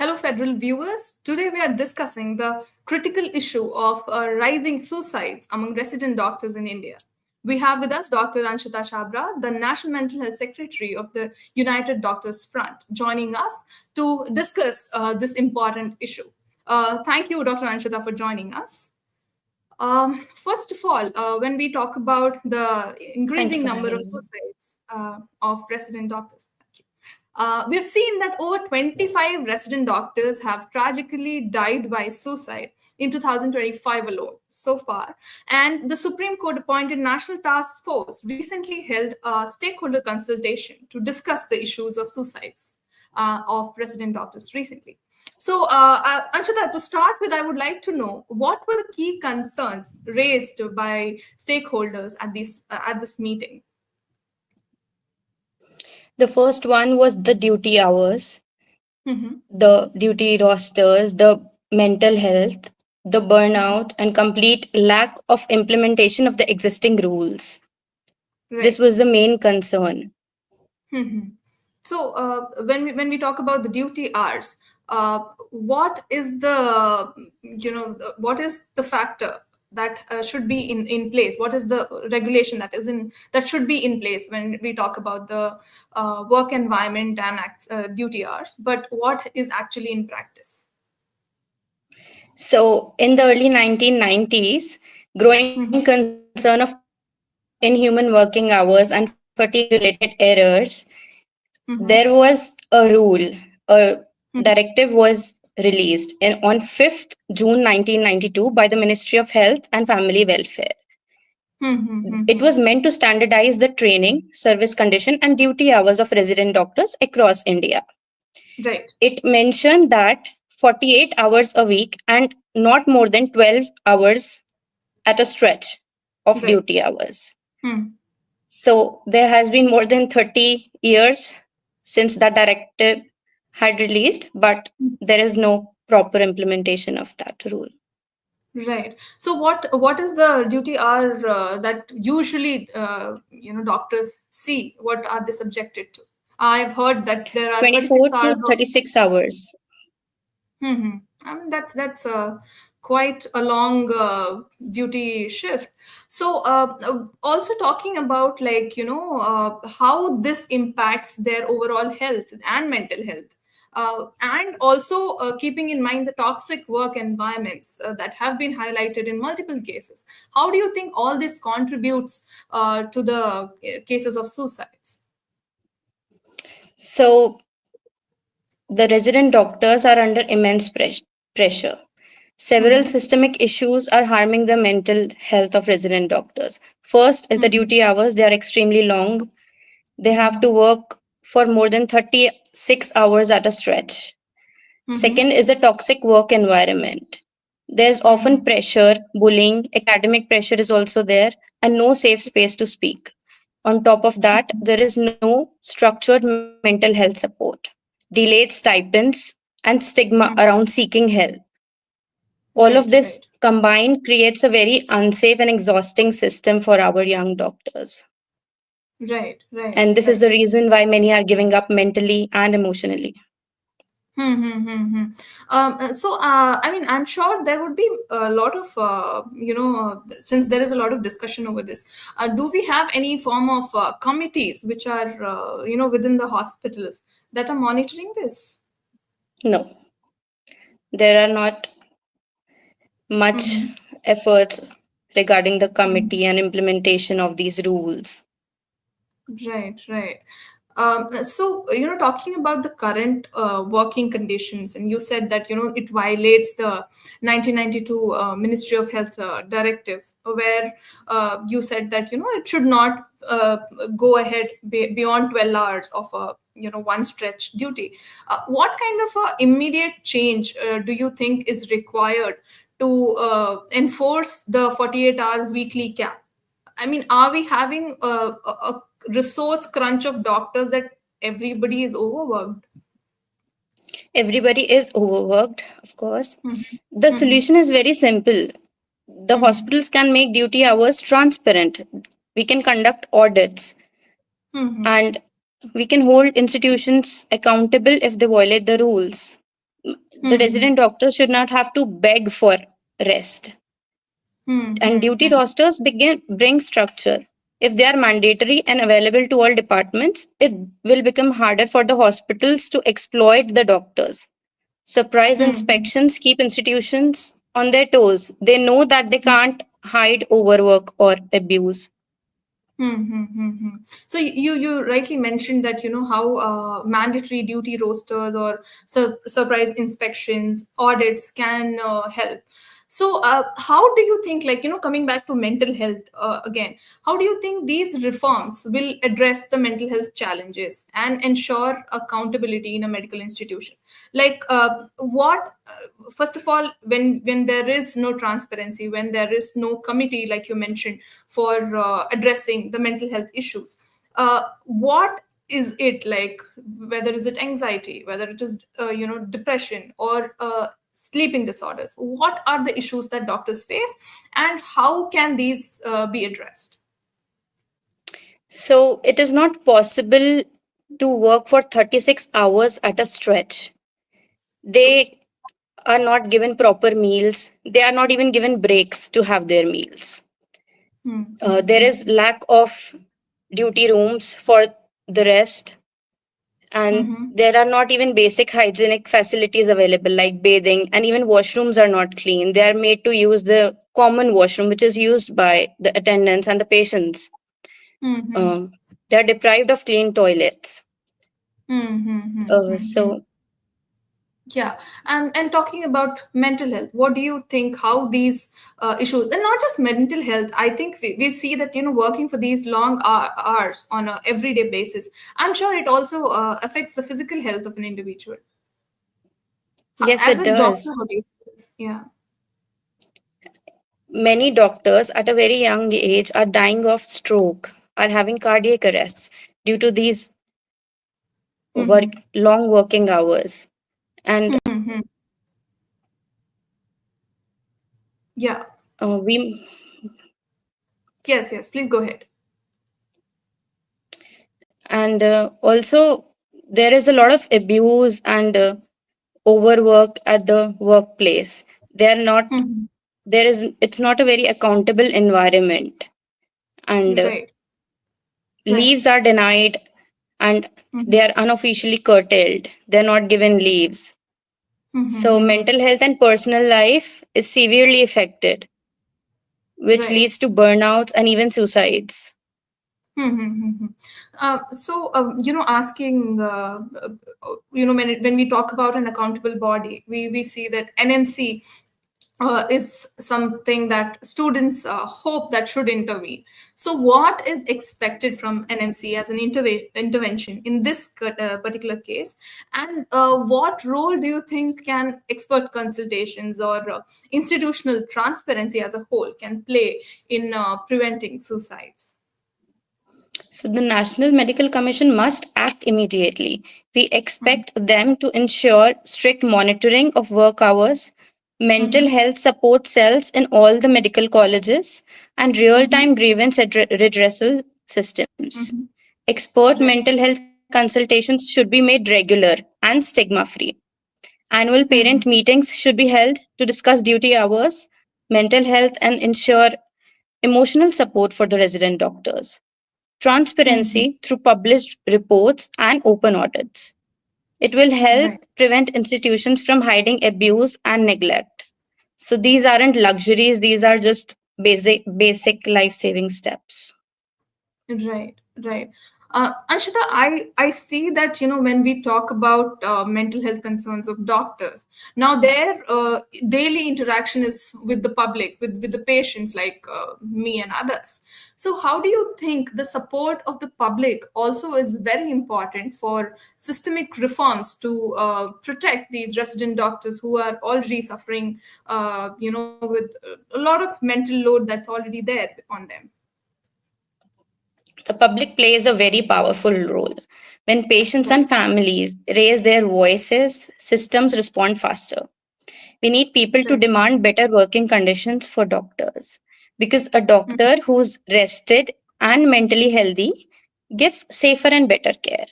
Hello, federal viewers. Today we are discussing the critical issue of rising suicides among resident doctors in India. We have with us Dr. Anshita Chhabra, the National Mental Health Secretary of the United Doctors Front, joining us to discuss this important issue. Thank you, Dr. Anshita, for joining us. First of all, when we talk about the Thank you increasing for number of having me. suicides of resident doctors, we've seen that over 25 resident doctors have tragically died by suicide in 2025 alone so far. And the Supreme Court appointed National Task Force recently held a stakeholder consultation to discuss the issues of suicides of resident doctors recently. So, Anshita, to start with, I would like to know what were the key concerns raised by stakeholders at this meeting. The first one was the duty hours, Mm-hmm. the duty rosters, the mental health, the Mm-hmm. burnout, and complete lack of implementation of the existing rules. This Right. was the main concern. Mhm. So when we talk about the duty hours, what is the what is the factor that should be in place? What is the regulation that should be in place when we talk about the work environment and duty hours? But what is actually in practice? So, in the early 1990s, growing Mm-hmm. concern of inhuman working hours and fatigue-related errors, there was a rule, a directive was released on 5th June 1992 by the Ministry of Health and Family Welfare. It was Mm-hmm. meant to standardize the training, service condition, and duty hours of resident doctors across India. Right. It mentioned that 48 hours a week and not more than 12 hours at a stretch of Right. duty hours. Hmm. So there has been more than 30 years since that directive had released, but there is no proper implementation of that rule. Right. So what is the duty hour that usually doctors see? What are they subjected to? I've heard that there are 36 24 to hours of. 36 hours. Hmm. I mean that's quite a long duty shift. So also talking about how this impacts their overall health and mental health. And also keeping in mind the toxic work environments that have been highlighted in multiple cases. How do you think all this contributes to the cases of suicides? So the resident doctors are under immense pressure. Several Mm-hmm. systemic issues are harming the mental health of resident doctors. First is the Mm-hmm. duty hours, they are extremely long. They have Mm-hmm. to work for more than 36 hours at a stretch. Mm-hmm. Second is the toxic work environment. There's often Mm-hmm. pressure, bullying, academic pressure is also there, and no safe space to speak. On top of that, there is no structured mental health support, delayed stipends, and stigma around seeking help. All of Right, this right. combined creates a very unsafe and exhausting system for our young doctors. Right, right, And this is right. the reason why many are giving up mentally and emotionally. I mean, I'm sure there would be a lot of, since there is a lot of discussion over this, do we have any form of committees which are, within the hospitals that are monitoring this? No, there are not much Mm-hmm. efforts regarding the committee and implementation of these rules. Right, right. So, talking about the current working conditions, and you said that, it violates the 1992 Ministry of Health directive, where you said that, it should not go ahead beyond 12 hours of one stretch duty. What kind of immediate change do you think is required to enforce the 48-hour weekly cap? I mean, are we having a resource crunch of doctors that everybody is overworked? Everybody is overworked, of course. Mhm. The Mhm. solution is very simple. The Mhm. hospitals can make duty hours transparent. We can conduct audits Mhm. and we can hold institutions accountable if they violate the rules. The Hmm. resident doctors should not have to beg for rest. Hmm. And Hmm. duty rosters bring structure. If they are mandatory and available to all departments, it will become harder for the hospitals to exploit the doctors. Surprise Hmm. Hmm. inspections keep institutions on their toes. They know that they can't hide overwork or abuse. So you rightly mentioned that how mandatory duty rosters or surprise inspections, audits can help. So how do you think, like coming back to mental health again, how do you think these reforms will address the mental health challenges and ensure accountability in a medical institution? Like what first of all, when there is no transparency, when there is no committee like you mentioned for addressing the mental health issues, what is it like, whether is it anxiety, whether it is depression or sleeping disorders, what are the issues that doctors face and how can these be addressed? So it is not possible to work for 36 hours at a stretch. True. They are not given proper meals. They are not even given breaks to have their meals. There is lack of duty rooms for the rest, and Mm-hmm. there are not even basic hygienic facilities available like bathing, and even washrooms are not clean. They are made to use the common washroom which is used by the attendants and the patients. Mm-hmm. um, they are deprived of clean toilets. Mm-hmm. So Yeah, and talking about mental health, what do you think? How these issues, and not just mental health, I think we see that working for these long hours on a everyday basis, I'm sure it also affects the physical health of an individual. yes, As it a doctor, does. what do you think? Yeah. Many doctors at a very young age are dying of stroke, are having cardiac arrests due to these Mm-hmm. long working hours. And Mm-hmm. Yeah. we Yes. Yes. Please go ahead. and also there is a lot of abuse and overwork at the workplace. They are not Mm-hmm. there is It's not a very accountable environment, and You're right. Right. leaves are denied, and Mm-hmm. they are unofficially curtailed. They're not given leaves. So Mm-hmm. mental health and personal life is severely affected, which Right. leads to burnouts and even suicides. Mm-hmm. So, asking, when we talk about an accountable body, we see that NMC is something that students hope that should intervene. So, what is expected from NMC as an intervention in this particular case? And what role do you think can expert consultations or institutional transparency as a whole can play in preventing suicides? So the National Medical Commission must act immediately. We expect them to ensure strict monitoring of work hours, mental Mm-hmm. health support cells in all the medical colleges, and real Mm-hmm. time grievance redressal systems. Mm-hmm. Expert Right. mental health consultations should be made regular and stigma free. Annual parent Mm-hmm. meetings should be held to discuss duty hours, mental health, and ensure emotional support for the resident doctors. Mm-hmm. Transparency through published reports and open audits. It will help Right. prevent institutions from hiding abuse and neglect. So these aren't luxuries, these are just basic life-saving steps. Right, right. Anshita, I see that when we talk about mental health concerns of doctors, now their daily interaction is with the public, with the patients like me and others. So, how do you think the support of the public also is very important for systemic reforms to protect these resident doctors who are already suffering, with a lot of mental load that's already there on them? The public plays a very powerful role. When patients Right. and families raise their voices, systems respond faster. We need people to Right. demand better working conditions for doctors, because a Mhm. doctor who's rested and mentally healthy gives safer and better care.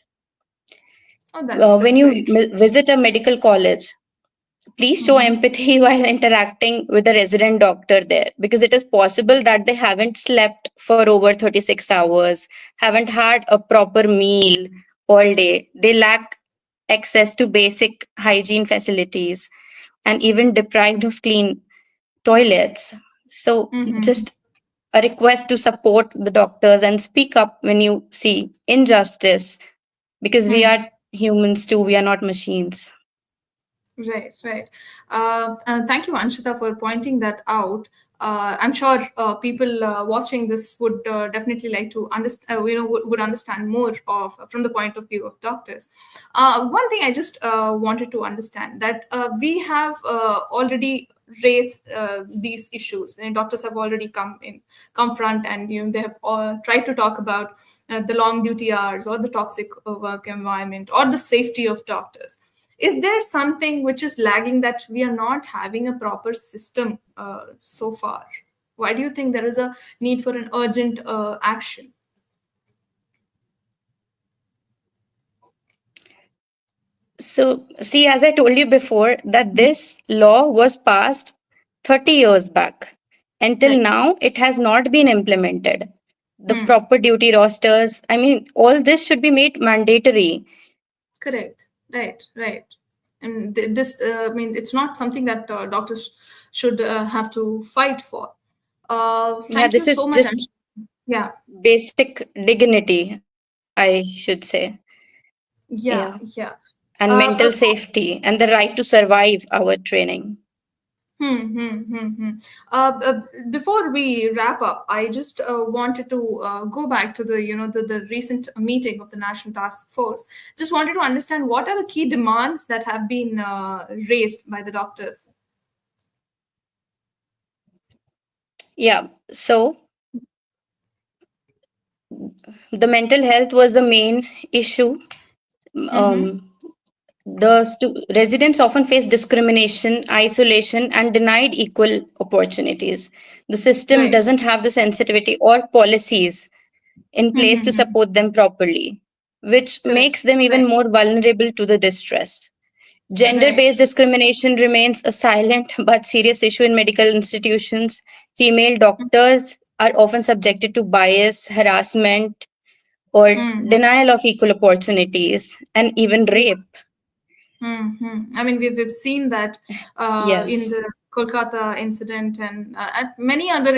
Oh, that's When very true. visit a medical college, Please show empathy while interacting with the resident doctor there, because it is possible that they haven't slept for over 36 hours, haven't had a proper meal all day. They lack access to basic hygiene facilities and even deprived of clean toilets. So, Mm-hmm. just a request to support the doctors and speak up when you see injustice, because we are humans too, we are not machines. Right, right. Thank you, Anshita, for pointing that out. I'm sure people watching this would definitely like to understand, would understand more of from the point of view of doctors. One thing I just wanted to understand that we have already raised these issues, and doctors have already come front, and they have tried to talk about the long duty hours, or the toxic work environment, or the safety of doctors. Is there something which is lagging, that we are not having a proper system so far? Why do you think there is a need for an urgent action? So, see, as I told you before, that this law was passed 30 years back. Until Right. now, it has not been implemented. The Hmm. proper duty rosters, I mean, all this should be made mandatory. Correct. Right. Right. And this, I mean, it's not something that doctors should have to fight for. Yeah, Thank you this so is much. just Yeah. basic dignity, I should say. Yeah. Yeah. Yeah. And Uh, mental uh, safety and the right to survive our training. Before we wrap up, I just wanted to go back to the recent meeting of the National Task Force. Just wanted to understand what are the key demands that have been raised by the doctors. Yeah. So the mental health was the main issue. Mm-hmm. Um, residents often face discrimination, isolation, and denied equal opportunities. The system Right. doesn't have the sensitivity or policies in place to Mm-hmm. support them properly, which Correct. makes them even Right. more vulnerable to the distress. Gender Right. based discrimination remains a silent but serious issue in medical institutions. Female doctors are often subjected to bias, harassment, or Mm-hmm. denial of equal opportunities, and even rape. I mean, we've seen that in Yes. the Kolkata incident, and at many other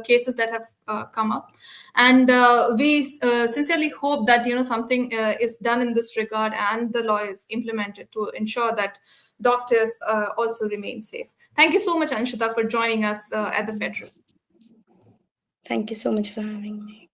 cases that have come up. And we sincerely hope that something is done in this regard, and the law is implemented to ensure that doctors also remain safe. Thank you so much, Anshita, for joining us at the Federal. Thank you so much for having me.